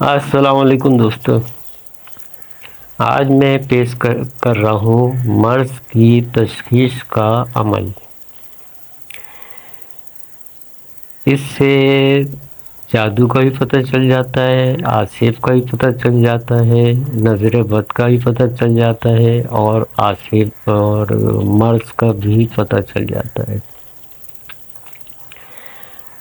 السلام علیکم دوستو، آج میں پیش کر رہا ہوں مرض کی تشخیص کا عمل۔ اس سے جادو کا بھی پتہ چل جاتا ہے، آصف کا بھی پتہ چل جاتا ہے، نظر بد کا بھی پتہ چل جاتا ہے، اور آصف اور مرض کا بھی پتہ چل جاتا ہے۔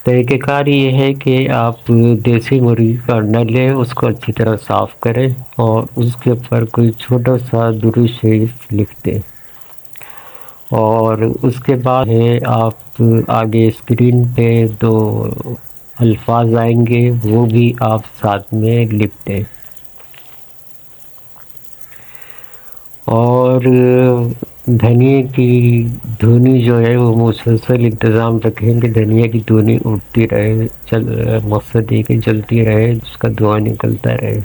طریقہ کار یہ ہے کہ آپ دیسی مرغی کا انڈا لیں، اس کو اچھی طرح صاف کریں اور اس کے اوپر کوئی چھوٹا سا درود شریف لکھ دیں، اور اس کے بعد ہے آپ آگے اسکرین پہ دو الفاظ آئیں گے، وہ بھی آپ ساتھ میں لکھ دیں، اور دھنیا کی دھنی جو ہے وہ مسلسل انتظام رکھیں کہ دھنیا کی دھنی اٹھتی رہے، مقصد یہ کہ جلتی رہے، اس کا دھواں نکلتا رہے،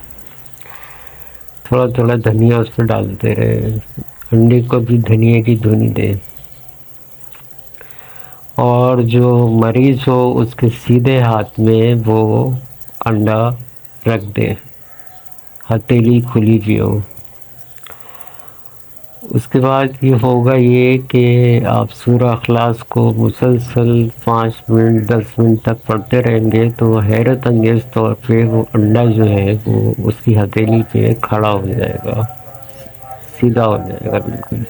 تھوڑا تھوڑا دھنیا اس پہ ڈالتے رہے، انڈے کو بھی دھنیا کی دھنی دے، اور جو مریض ہو اس کے سیدھے ہاتھ میں وہ انڈا رکھ دے، ہتھیلی کھلی بھی ہو۔ اس کے بعد یہ ہوگا یہ کہ آپ سورہ اخلاص کو مسلسل 5 منٹ 10 منٹ تک پڑھتے رہیں گے تو حیرت انگیز طور پہ وہ انڈا جو ہے وہ اس کی ہتھیلی پہ کھڑا ہو جائے گا، سیدھا ہو جائے گا بالکل۔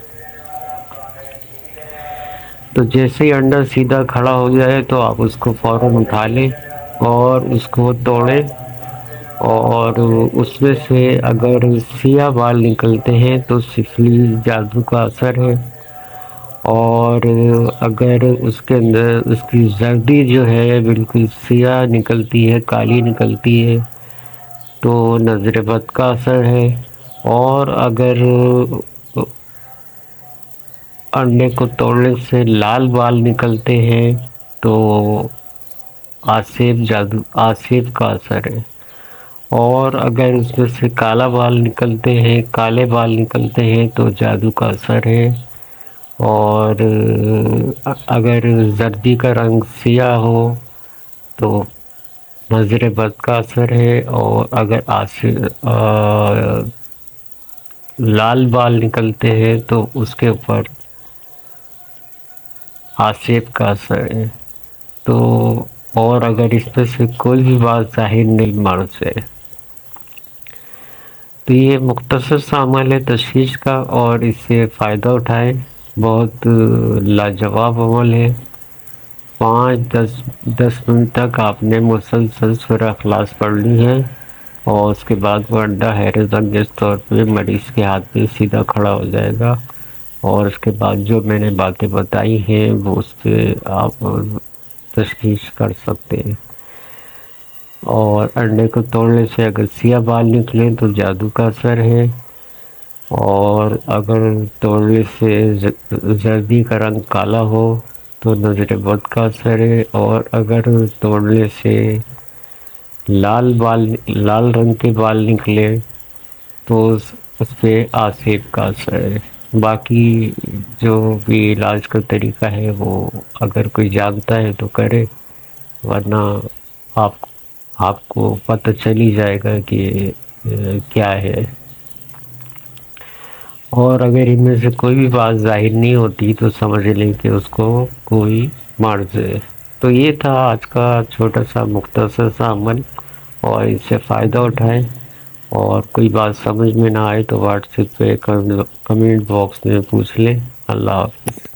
تو جیسے ہی انڈا سیدھا کھڑا ہو جائے تو آپ اس کو فوراً اٹھا لیں اور اس کو توڑیں، اور اس میں سے اگر سیاہ بال نکلتے ہیں تو سفلی جادو کا اثر ہے، اور اگر اس کے اندر اس کی زردی جو ہے بالکل سیاہ نکلتی ہے، کالی نکلتی ہے، تو نظر بد کا اثر ہے، اور اگر انڈے کو توڑنے سے لال بال نکلتے ہیں تو آصف کا اثر ہے، اور اگر اس میں سے کالا بال نکلتے ہیں، کالے بال نکلتے ہیں تو جادو کا اثر ہے، اور اگر زردی کا رنگ سیاہ ہو تو نظر بد کا اثر ہے، اور اگر لال بال نکلتے ہیں تو اس کے اوپر آصف کا اثر ہے۔ تو اور اگر اس میں سے کوئی بھی بات ظاہر نہیں مرض ہے تو یہ مختصر سا عمل ہے تشخیص کا، اور اس سے فائدہ اٹھائیں، بہت لاجواب عمل ہے۔ 5 10 منٹ تک آپ نے مسلسل سورہ اخلاص پڑھ لی ہے، اور اس کے بعد وہ انڈا حیرت انگیز طور پہ مریض کے ہاتھ پہ سیدھا کھڑا ہو جائے گا، اور اس کے بعد جو میں نے باتیں بتائی ہیں وہ اس پہ آپ تشخیص کر سکتے ہیں، اور انڈے کو توڑنے سے اگر سیاہ بال نکلیں تو جادو کا اثر ہے، اور اگر توڑنے سے زردی کا رنگ کالا ہو تو نظر بد کا اثر ہے، اور اگر توڑنے سے لال رنگ کے بال نکلے تو اس پہ آصف کا اثر ہے۔ باقی جو بھی علاج کا طریقہ ہے وہ اگر کوئی جانتا ہے تو کرے، ورنہ آپ کو پتہ چل ہی جائے گا کہ کیا ہے، اور اگر ان میں سے کوئی بھی بات ظاہر نہیں ہوتی تو سمجھ لیں کہ اس کو کوئی مرض ہے۔ تو یہ تھا آج کا چھوٹا سا مختصر سا عمل، اور اس سے فائدہ اٹھائیں، اور کوئی بات سمجھ میں نہ آئے تو واٹس ایپ پہ کمنٹ باکس میں پوچھ لیں۔ اللہ حافظ۔